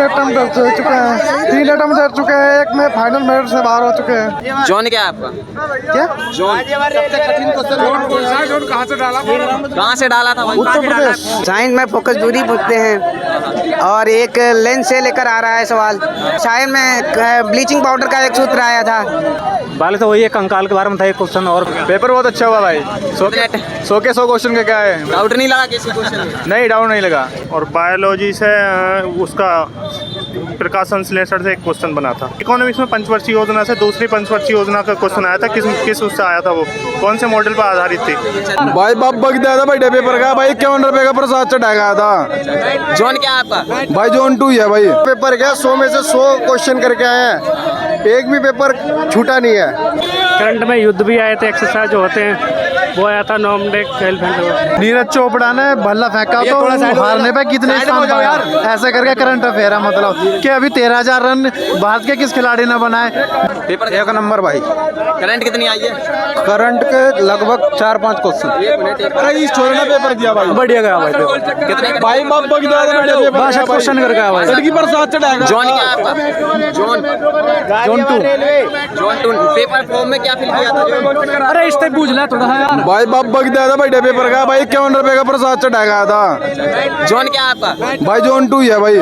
Attempt कर चुके हैं, 3 अटेम्प्ट कर चुके हैं, एक में फाइनल मेरिट से बाहर हो चुके हैं। जोन क्या है आपका? क्या जोन कहाँ से डाला था भाई? उत्तर प्रदेश। साइंस में फोकस दूरी पूछते हैं और एक लेंस से लेकर आ रहा है सवाल। साइंस में ब्लीचिंग पाउडर का एक सूत्र आया था। पहले तो वही है, कंकाल के बारे में था एक क्वेश्चन। और पेपर बहुत अच्छा हुआ भाई, 100 के 100 क्वेश्चन के क्या है। डाउट नहीं लगा किसी क्वेश्चन में? नहीं, डाउट नहीं लगा। और बायोलॉजी से उसका प्रकाश संश्लेषण से एक क्वेश्चन बना था। इकोनॉमिक्स में पंचवर्षीय योजना से दूसरी पंचवर्षीय योजना का क्वेश्चन आया था। किस उससे आया था, वो कौन से मॉडल पर आधारित थी? भाई बाप बग दिया था भाई पेपर का भाई, 51 रुपए का प्रसाद चढ़ा गया था। जोन क्या है आपका? भाई जोन 2 है भाई। पेपर क्या 100 में से 100 क्वेश्चन करके आए हैं, एक भी पेपर छूटा नहीं है। करंट में युद्ध भी आए थे, एक्सरसाइज जो होते हैं वो आया था। नॉर्मडेक नीरज चोपड़ा ने भल्ला फेंका तो हारने पे कितने स्थान पाया, ऐसे करके करंट अफेयर है। मतलब कि अभी 13,000 रन भारत के किस खिलाड़ी ने बनाए। पेपर एक नंबर भाई। करंट कितनी आई है? करंट के लगभग 4-5 क्वेश्चन। पेपर दिया भाई, बढ़िया गया भाई पेपर। कितने भाई बाप बग दिया था बासठ क्वेश्चन करके आया भाई। लड़की प्रसाद चढ़ाएगा। जोन क्या है आपका? Zone zone 2। Zone 2 paper form में क्या फिल किया था? अरे इस तक पूछ ले थोड़ा सा यार। भाई बाप बग दिया था भाई पेपर का भाई, 51 रुपए का प्रसाद चढ़ा गया था। जोन क्या है आपका? भाई जोन 2 है भाई।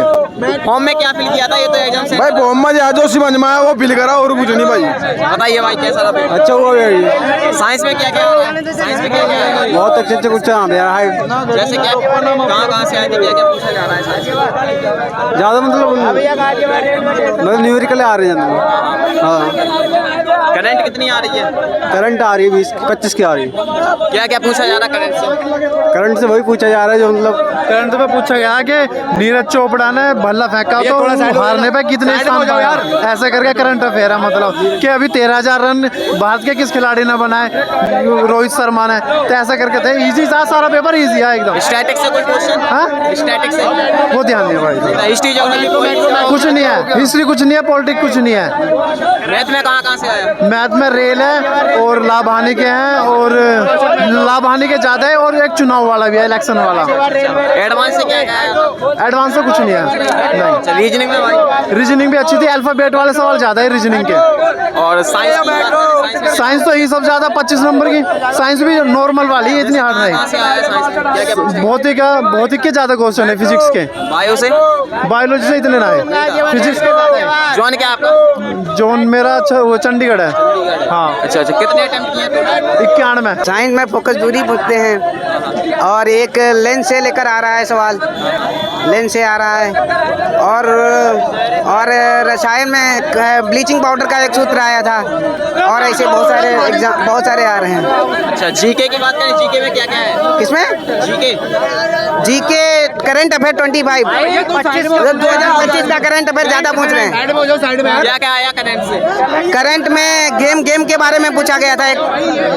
फॉर्म में क्या फिल किया था? ये तो एग्जाम से भाई मोहम्मद जो समझ में आया वो फिल करा और कुछ नहीं भाई। बताइए भाई कैसा रहा पेपर? अच्छा हुआ भाई, साइंस में क्या क्या हो रहा है? साइंस में क्या क्या है? बहुत अच्छे अच्छे क्वेश्चन आ रहे हैं। जैसे क्या कहाँ से आए थे, क्या क्या पूछा जा रहा है साइंस में? ज़्यादा मतलब न्यूमेरिकल आ रहे हैं। हाँ, करंट कितनी आ रही है? करंट आ रही है 20-25 की आ रही है। क्या क्या पूछा जा रहा है करंट से? करंट से वही पूछा जा रहा है जो मतलब करंट में पूछा गया कि नीरज चोपड़ा ने भल्ला फेंका तो हारने पे कितने स्थान पाया, ऐसे करके करंट अफेयर है। मतलब कि अभी 13,000 रन भारत के किस खिलाड़ी ने बनाए, रोहित शर्मा ने। तो ऐसा करके थे, इजी था सारा पेपर, इजी है एकदम। स्टैटिक्स से कोई क्वेश्चन? हाँ स्टैटिक्स से वो ध्यान नहीं भाई। हिस्ट्री ज्योग्राफी कुछ नहीं है, हिस्ट्री कुछ नहीं है, पॉलिटिक्स कुछ नहीं है। मैथ में कहाँ से आया? मैथ में रेल है और लाभ हानि के हैं, और लाभ हानि के ज्यादा है, और एक चुनाव वाला भी है, इलेक्शन वाला। एडवांस से क्या क्या है? एडवांस से कुछ नहीं है। नहीं, रीजनिंग में भाई? रीजनिंग भी अच्छी थी, अल्फाबेट वाले सवाल ज्यादा है रीजनिंग के। और साइंस? साइंस तो ही सब ज्यादा 25 नंबर की। साइंस भी नॉर्मल वाली है, इतनी हार्ड कहाँ से आया साइंस में? क्या क्या पूछा? नहीं। भौतिक के ज्यादा क्वेश्चन है, फिजिक्स के। बायो से? बायोलॉजी से इतने ना है, फिजिक्स के ज्यादा है। जोन क्या आपका? जोन मेरा अच्छा वो चंडीगढ़ है। हाँ। अच्छा अच्छा, कितने अटेम्प्ट किए टोटल? 91। साइंस में फोकस दूरी पूछते हैं और एक लेंस से लेकर आ रहा है सवाल। लेंस से आ रहा है और रसायन में ब्लीचिंग पाउडर का एक सूत्र आया था। और ऐसे बहुत सारे आ रहे हैं। अच्छा, जीके की बात करें, जीके में क्या क्या है? किसमें? जीके करंट अफेयर 25 2025 का करंट अफेयर ज्यादा पूछ रहे हैं। क्या क्या आया करंट से? करंट में गेम के बारे में पूछा गया था, एक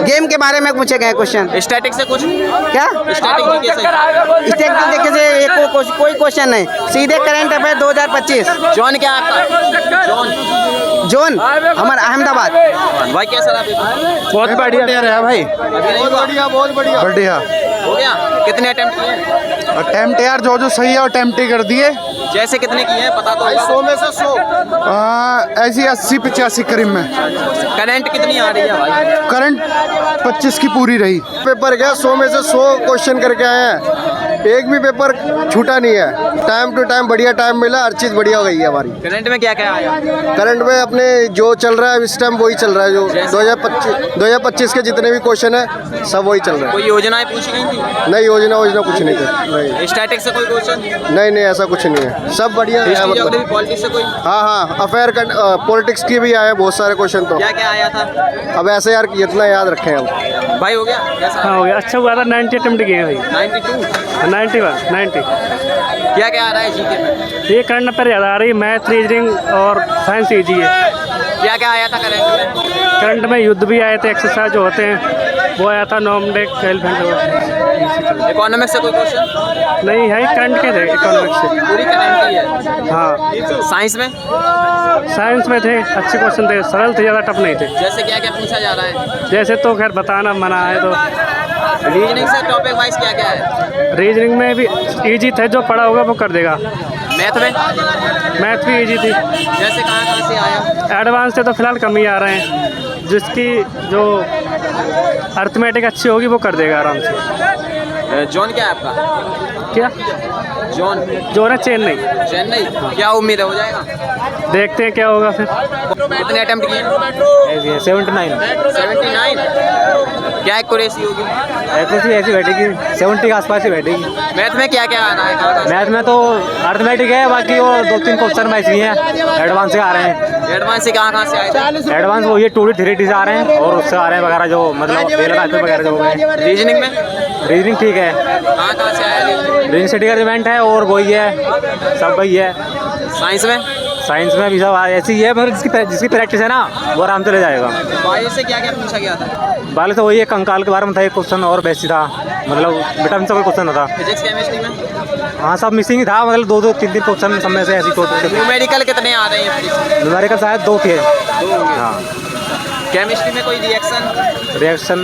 गेम के बारे में पूछे गए क्वेश्चन। स्टैटिक से कुछ? क्या स्टैटिक जीके से? स्टेट देखे से कोई क्वेश्चन नहीं, सीधे करंट अफेयर 2025। जोन क्या आपका? जोन हमारा अहमदाबाद। भाई कैसा रहा पेपर? बहुत बढ़िया है भाई, बहुत बढ़िया। हो गया? कितने अटेम्प्ट किए? अटेम्प्ट यार जो सही है अटेम्प्ट ही कर दिए। जैसे कितने किए हैं पता तो होगा? 100 में से 100 ऐसी 80-85 करीब में। करंट कितनी आ रही है भाई? करंट 25 की पूरी रही। पेपर गया 100 में से 100 क्वेश्चन करके आए हैं, एक भी पेपर छूटा नहीं है। टाइम टू टाइम बढ़िया टाइम मिला, हर चीज़ बढ़िया हो गई है हमारी। करंट में क्या क्या आया? करंट में अपने जो चल रहा है इस टाइम वही चल रहा है, जो 2025 के जितने भी क्वेश्चन है सब वही चल रहा है। कोई योजनाएं पूछी गई थी? नहीं, योजना कुछ नहीं थी। स्टैटिक से कोई क्वेश्चन? नहीं ऐसा कुछ नहीं है, सब बढ़िया है। हिस्ट्री मतलब ज्योग्राफी पॉलिटिक्स से कोई? हाँ अफेयर पॉलिटिक्स की भी आए बहुत सारे क्वेश्चन। तो क्या क्या आया था? अब ऐसे यार इतना याद रखें हम। भाई हो गया? कैसा? हाँ हो गया, अच्छा हुआ था। 90 अटेम्प्ट किए भाई। 92? 90। क्या क्या आ रहा है जीके में? ये करंट अफेयर याद आ रही है, मैथ, रीजनिंग और साइंस ईजी है। क्या क्या आया था करंट में? करंट में युद्ध भी आए थे, एक्सरसाइज जो होते हैं वो आया था। नॉर्मडेक इकोनॉमिक्स से कोई क्वेश्चन? नहीं है, करंट के थे इकोनॉमिक्स से। पूरी करंट ही है? हाँ। साइंस में? साइंस में थे, अच्छे क्वेश्चन थे, सरल थे, ज़्यादा टफ नहीं थे। जैसे क्या क्या पूछा जा रहा है? जैसे तो खैर बताना मना है। तो रीजनिंग से टॉपिक वाइज क्या क्या है? रीजनिंग में भी इजी थे, जो पढ़ा होगा वो कर देगा। मैथ में मैथ भी इजी थी। जैसे कहाँ से आया? एडवांस से तो फिलहाल कम ही आ रहे हैं, जिसकी जो अर्थमेटिक अच्छी होगी वो कर देगा आराम से। जॉन क्या है आपका? क्या जॉन? जो है चेन्नई। चेन्नई। क्या उम्मीद है, हो जाएगा? देखते हैं क्या होगा फिर। कितने अटेम्प्ट किए? 79 79। क्या एक्यूरेसी होगी? एक्यूरेसी ऐसी बैठेगी 70 के आसपास ही बैठेगी। मैथ में क्या क्या आ रहा है, कहाँ मैथ में तो अर्थमेटिक है, बाकी वो 2-3 क्वेश्चन में ऐसी हैं एडवांस से आ रहे हैं। एडवांस से कहाँ से आए थे? एडवांस वो ये 2D 3D से आ रहे हैं और उससे आ रहे हैं वगैरह, जो मतलब फेल वगैरह जो हो गए। रीजनिंग में रीजनिंग ठीक है, कहाँ से आया? रीजनिंग स्टडी का इवेंट है और वही है, सब वही है। साइंस में? साइंस में भी सब ऐसी ही है, मगर जिसकी प्रैक्टिस है ना वो आराम से ले जाएगा। बायो से क्या क्या पूछा गया था? बाले तो वही है, कंकाल के बारे में था एक क्वेश्चन और बेसिक था, मतलब विटामिन से कोई क्वेश्चन था। फिजिक्स केमिस्ट्री में? हाँ सब मिसिंग ही था, मतलब 2-2 3-3 क्वेश्चन सब में से ऐसी क्वेश्चन। न्यूमेरिकल कितने आ रहे हैं? न्यूमेरिकल शायद 2 थे। 2 होंगे। हाँ। केमिस्ट्री में कोई रिएक्शन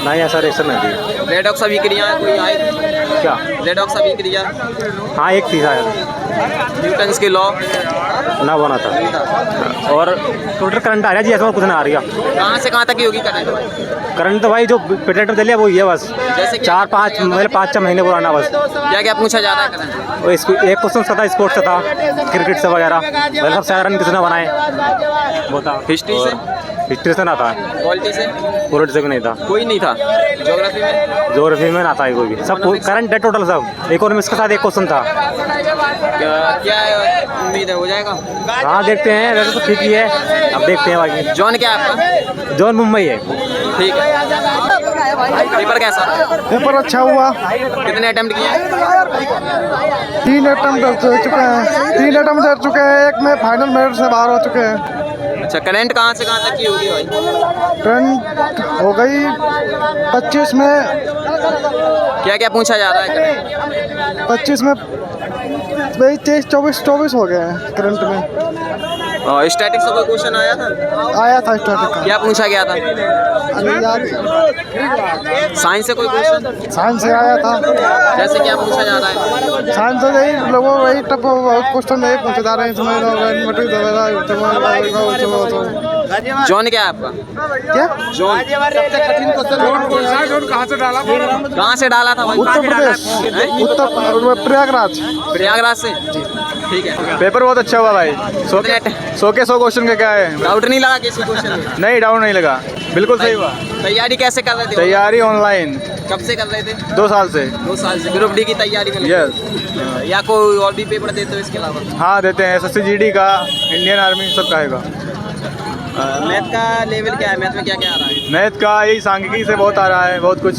नहीं, ऐसा रिएक्शन नहीं थी। रेडॉक्स अभिक्रिया कोई आई? क्या? रेडॉक्स अभिक्रिया? हाँ एक थी शायद, न्यूटन्स के लॉ ना बना था। और टोटल करंट आ रहा है जी, ऐसा कुछ ना आ रही है। कहाँ से कहाँ तक की होगी करंट? करंट तो भाई जो पेटेंट में दे लिया वो ही है बस, जैसे 4-5 मतलब 5-6 महीने पुराना बस। क्या क्या पूछा जा रहा है करंट? वो एक क्वेश्चन था स्पोर्ट्स से था, क्रिकेट से वगैरह, मतलब सबसे रन किसने बनाए वो था। हिस्ट्री से? हिस्ट्री से ना था, पॉलिटी से? पॉलिटी से भी नहीं था, कोई नहीं था। ज्योग्राफी में? ज्योग्राफी में ना था कोई भी, सब करंट है टोटल सब। इकोनॉमिक्स के साथ एक क्वेश्चन था। क्या उम्मीद है, हो जाएगा? हाँ देखते हैं, वैसे तो ठीक ही है, अब देखते हैं बाकी। जॉन क्या है आपका? जॉन मुंबई है। ठीक है। पेपर कैसा? पेपर अच्छा हुआ। कितने अटेम्प्ट किए? 3 अटेम्प्ट कर चुके हैं, 3 अटेम्प्ट कर चुके हैं, एक में फाइनल मेरिट से बाहर हो चुके हैं। अच्छा, करंट कहाँ से कहाँ तक की होगी भाई? ट्रेंड हो गई 25 में। क्या क्या पूछा जा रहा है? 25 में वही 23-24 हो गए हैं करंट में। स्टैटिक्स से कोई क्वेश्चन आया था? आया था स्टैटिक का। क्या पूछा गया था? अभी याद, साइंस से कोई क्वेश्चन? साइंस से आया था। जैसे क्या पूछा जा रहा है? साइंस से यही लोगों वही टप बहुत क्वेश्चन यही पूछे जा रहे हैं इसमें। जॉन क्या है आपका? क्या जॉन? कहाँ से डाला था भाई? उत्तर प्रदेश, उत्तर प्रयागराज। प्रयागराज से? ठीक है। पेपर बहुत अच्छा हुआ भाई, 100 के 100 क्वेश्चन का क्या है, डाउट नहीं लगा किसी क्वेश्चन में? नहीं डाउट नहीं लगा, बिल्कुल सही हुआ। तैयारी कैसे कर रहे थे? तैयारी ऑनलाइन कब से कर रहे थे? 2 साल से। 2 साल से ग्रुप डी की तैयारी में लगे? यस। या कोई और भी पेपर देते हो इसके अलावा? हाँ देते हैं, SSC GD का, इंडियन आर्मी सब कहेगा। मैथ का लेवल क्या है? मैथ में क्या क्या आ रहा है? मैथ का यही सांख्यिकी से बहुत आ रहा है, बहुत कुछ।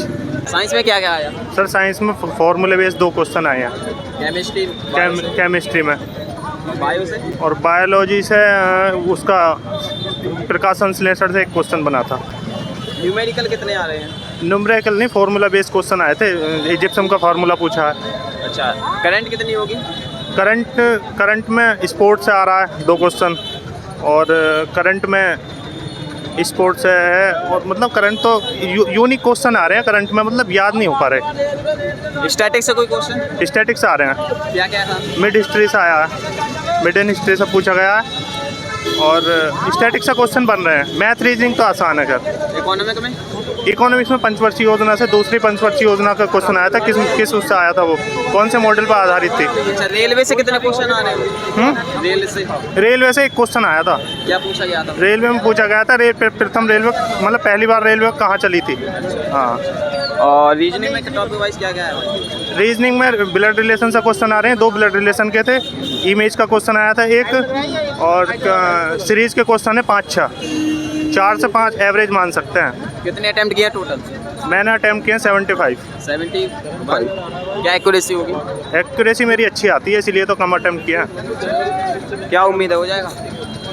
साइंस में क्या क्या आया? सर साइंस में फॉर्मूले बेस्ड 2 क्वेश्चन आए हैं। केमिस्ट्री? केमिस्ट्री में। बायो से? और बायोलॉजी से उसका प्रकाश संश्लेषण से एक क्वेश्चन बना था। न्यूमेरिकल कितने आ रहे हैं? न्यूमेरिकल नहीं, फॉर्मूला बेस्ड क्वेश्चन आए थे। इजिप्शियन का फार्मूला पूछा है। अच्छा, करंट कितनी होगी? करंट में स्पोर्ट से आ रहा है 2 क्वेश्चन, और करंट में स्पोर्ट से है, और मतलब करंट तो यूनिक क्वेश्चन आ रहे हैं करंट में, मतलब याद नहीं हो पा रहे। स्टैटिक से कोई क्वेश्चन? स्टैटिक से आ रहे हैं। क्या क्या था? मिड हिस्ट्री से आया है, मिड इन हिस्ट्री से पूछा गया है, और स्टैटिक से क्वेश्चन बन रहे हैं। मैथ रीजनिंग तो आसान है सर। इकोनॉमिक में? इकोनॉमिक्स में पंचवर्षीय योजना से दूसरी पंचवर्षीय योजना का क्वेश्चन आया था। किस उससे आया था, वो कौन से मॉडल पर आधारित थी? अच्छा, रेलवे से कितने क्वेश्चन आ रहे हैं? रेल से? रेलवे से एक क्वेश्चन आया था। क्या पूछा गया था? रेलवे में पूछा गया था, प्रथम रेलवे मतलब पहली बार रेलवे कहाँ चली थी। हाँ। और रीजनिंग में टॉपिक वाइज क्या क्या है? रीजनिंग में ब्लड रिलेशन से क्वेश्चन आ रहे हैं, 2 ब्लड रिलेशन के थे। इमेज का क्वेश्चन आया था एक, और सीरीज के क्वेश्चन है 5-6, 4 से 5 एवरेज मान सकते हैं। कितने अटेम्प्ट किया टोटल? मैंने अटेम्प्ट किए 75। 75। क्या एक्यूरेसी होगी? एक्यूरेसी मेरी अच्छी आती है, इसलिए तो कम अटेम्प्ट किया है। क्या उम्मीद है, हो जाएगा?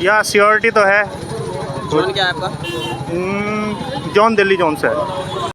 या श्योरिटी तो है। जॉन क्या है आपका? जॉन दिल्ली जोन से है।